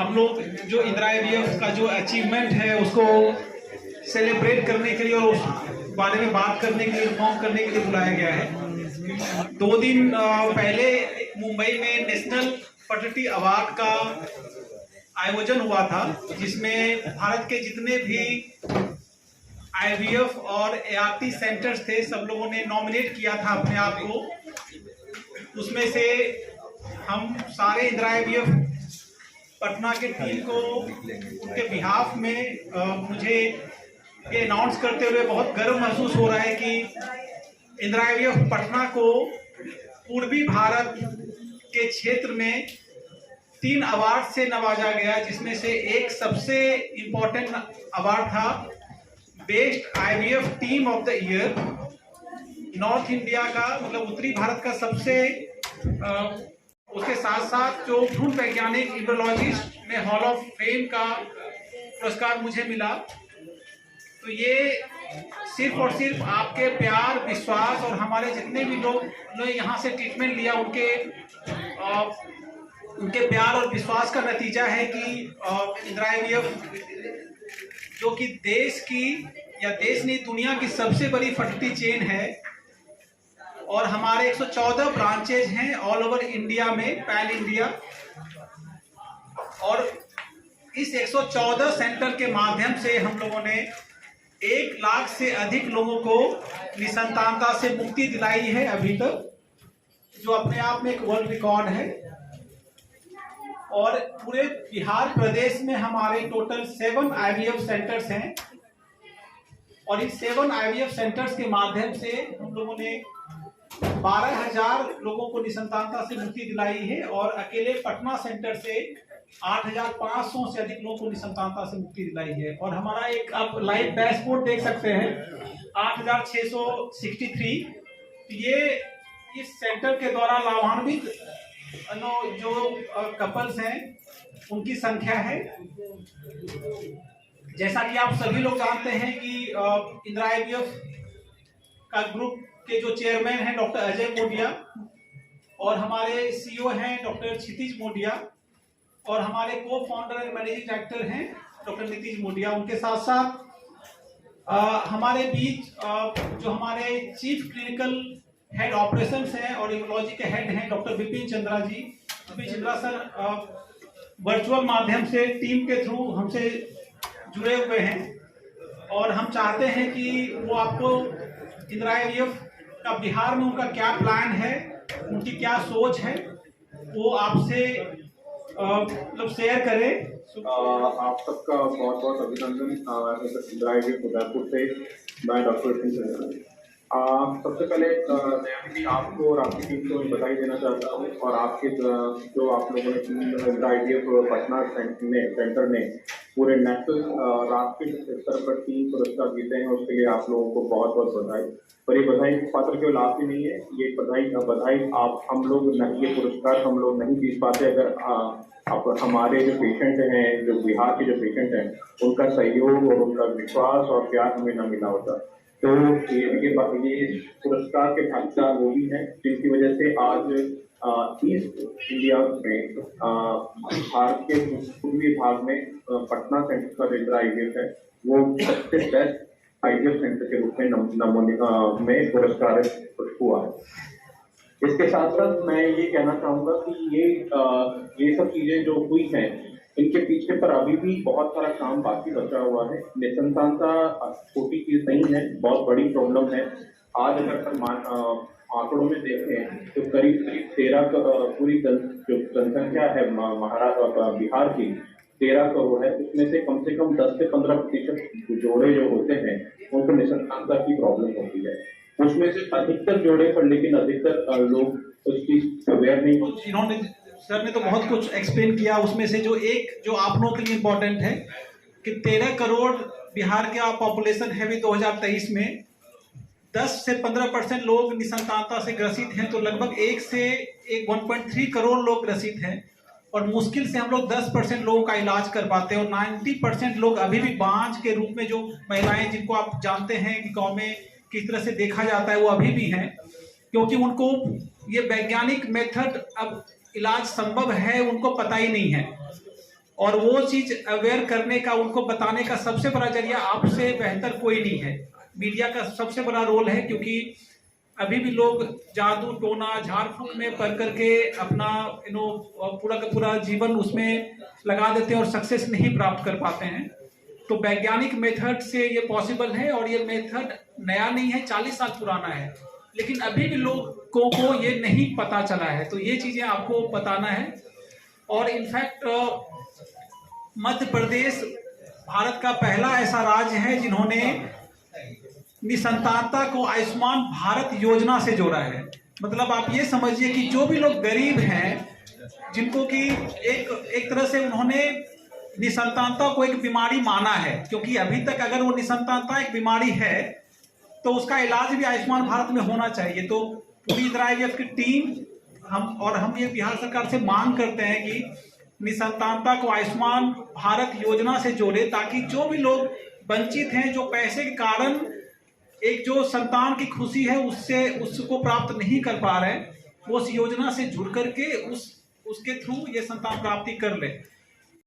हम लोग जो इंदिरा आईवीएफ का जो अचीवमेंट है उसको सेलिब्रेट करने के लिए और उस बारे में बात करने के लिए, इन्फॉर्म करने के लिए बुलाया गया है। 2 दिन पहले मुंबई में नेशनल फर्टिलिटी अवार्ड का आयोजन हुआ था, जिसमें भारत के जितने भी आईवीएफ और एआरटी सेंटर्स थे सब लोगों ने नॉमिनेट किया था अपने आप को। उसमें से हम सारे इंदिरा आईवीएफ पटना के टीम को उनके बिहाफ में मुझे ये अनाउंस करते हुए बहुत गर्व महसूस हो रहा है कि इंदिरा आईवीएफ पटना को पूर्वी भारत के क्षेत्र में 3 अवार्ड से नवाजा गया, जिसमें से एक सबसे इम्पोर्टेंट अवार्ड था best IVF team of the year. North India का मतलब उत्तरी भारत का सबसे उसके साथ साथ जो भ्रूण वैज्ञानिक इम्ब्रियोलॉजिस्ट में हॉल ऑफ फेम का पुरस्कार मुझे मिला। तो ये सिर्फ और सिर्फ आपके प्यार, विश्वास और हमारे जितने भी लोग ने यहाँ से ट्रीटमेंट लिया उनके प्यार और विश्वास का नतीजा है कि इंदिरा आईवीएफ जो कि देश की या देश नहीं दुनिया की सबसे बड़ी फर्टिलिटी चेन है, और हमारे 114 ब्रांचेज हैं ऑल ओवर इंडिया में, पैन इंडिया। और इस 114 सेंटर के माध्यम से हम लोगों ने 1 लाख से अधिक लोगों को निसंतानता से मुक्ति दिलाई है अभी तक, जो अपने आप में एक वर्ल्ड रिकॉर्ड है। और पूरे बिहार प्रदेश में हमारे टोटल 7 आईवीएफ सेंटर्स हैं, और इस 7 आईवीएफ सेंटर्स के माध्यम से हम लोगों ने 12,000 लोगों को निसंतानता से मुक्ति दिलाई है, और अकेले पटना सेंटर से 8,500 से अधिक लोगों को निसंतानता से मुक्ति दिलाई है। और हमारा एक आप लाइव डैशबोर्ड देख सकते हैं 8,663। ये इस सेंटर के द्वारा लाभान्वित जो कपल्स हैं उनकी संख्या है। जैसा कि आप सभी लोग जानते हैं कि इंदिरा आईवीएफ का ग्रुप के जो चेयरमैन हैं डॉक्टर अजय मोडिया, और हमारे सीईओ हैं डॉक्टर क्षितिज मोडिया, और हमारे को फाउंडर एंड मैनेजिंग डायरेक्टर हैं डॉक्टर नीतीश मोडिया। उनके साथ साथ हमारे बीच जो हमारे चीफ क्लिनिकल हेड ऑपरेशंस हैं और इम्यूनोलॉजी के हेड हैं डॉक्टर विपिन चंद्रा जी। विपिन चंद्रा सर वर्चुअल माध्यम से टीम के थ्रू हमसे जुड़े हुए हैं, और हम चाहते हैं कि वो आपको इंदिरा आईवीएफ का बिहार में उनका क्या प्लान है, उनकी क्या सोच है, वो आपसे मतलब शेयर करें। आप सबका बहुत बहुत अभिनंदन। इंदिरा आईवीएफ उदयपुर से मैं डॉक्टर विपिन चंद्रा। सबसे पहले मैं आपको और आपकी टीम को बधाई देना चाहता हूँ, और आपके जो आप लोगों ने इंदिरा आईवीएफ पटना सेंटर ने पूरे नेशनल राष्ट्रीय स्तर पर 3 पुरस्कार जीते हैं, उसके लिए आप लोगों को बहुत बहुत बधाई। पर ये बधाई पात्र केवल आप ही नहीं है, ये बधाई आप हम लोग ये पुरस्कार हम लोग नहीं जीत पाते अगर आप हमारे जो पेशेंट हैं, जो बिहार के जो पेशेंट हैं, उनका सहयोग और उनका विश्वास और प्यार हमें न मिला होता। तो ये पुरस्कार के भागीदार वो भी हैं जिनकी वजह से आज ईस्ट इंडिया में भारत के पूर्वी भाग में पटना सेंटर का जो इंदिरा आईवीएफ है वो सबसे बेस्ट आईवीएफ सेंटर के रूप में पुरस्कार हुआ है। इसके साथ साथ मैं ये कहना चाहूँगा कि ये सब चीज़ें जो हुई हैं इनके पीछे पर अभी भी बहुत सारा काम बाकी बचा हुआ है। निसंतानता छोटी चीज नहीं है, बहुत बड़ी प्रॉब्लम है। आज अगर आंकड़ों में देखें तो करीब 13 पूरी जो जनसंख्या है महाराष्ट्र बिहार की 13 करोड़ है, उसमें से कम 10 से 15% जोड़े जो होते हैं उनको निसंतानता की प्रॉब्लम होती है। उसमें से अधिकतर जोड़े पर, लेकिन अधिकतर लोग उस चीज अवेयर नहीं होते। इन्होंने सर ने तो बहुत कुछ एक्सप्लेन किया, उसमें से जो आप लोगों के लिए इम्पोर्टेंट है कि 13 करोड़ बिहार का पॉपुलेशन है भी 2023 में 10 से 15% लोग निसंतानता से ग्रसित हैं, तो लगभग 1.3 करोड़ लोग ग्रसित हैं, और मुश्किल से हम लोग 10% लोगों का इलाज कर पाते हैं, और 90% लोग अभी भी बांझ के रूप में, जो महिलाएं जिनको आप जानते हैं कि गाँव में किस तरह से देखा जाता है, वो अभी भी हैं, क्योंकि उनको ये वैज्ञानिक मेथड अब इलाज संभव है उनको पता ही नहीं है। और वो चीज अवेयर करने का, उनको बताने का सबसे बड़ा जरिया आपसे बेहतर कोई नहीं है। मीडिया का सबसे बड़ा रोल है, क्योंकि अभी भी लोग जादू टोना झाड़ फूक में पढ़ करके अपना पूरा का पूरा जीवन उसमें लगा देते हैं और सक्सेस नहीं प्राप्त कर पाते हैं। तो वैज्ञानिक मेथड से ये पॉसिबल है, और ये मेथड नया नहीं है, 40 साल पुराना है, लेकिन अभी भी लोगों को ये नहीं पता चला है। तो ये चीजें आपको बताना है। और इनफैक्ट मध्य प्रदेश भारत का पहला ऐसा राज्य है जिन्होंने निसंतानता को आयुष्मान भारत योजना से जोड़ा है। मतलब आप ये समझिए कि जो भी लोग गरीब हैं, जिनको कि एक तरह से उन्होंने निसंतानता को एक बीमारी माना है, क्योंकि अभी तक अगर वो निसंतानता एक बीमारी है तो उसका इलाज भी आयुष्मान भारत में होना चाहिए। तो पूरी इंदिरा आईवीएफ की टीम हम ये बिहार सरकार से मांग करते हैं कि निसंतानता को आयुष्मान भारत योजना से जोड़े, ताकि जो भी लोग वंचित हैं, जो पैसे के कारण एक जो संतान की खुशी है उसको प्राप्त नहीं कर पा रहे हैं, वो उस योजना से जुड़ करके उसके थ्रू ये संतान प्राप्ति कर ले।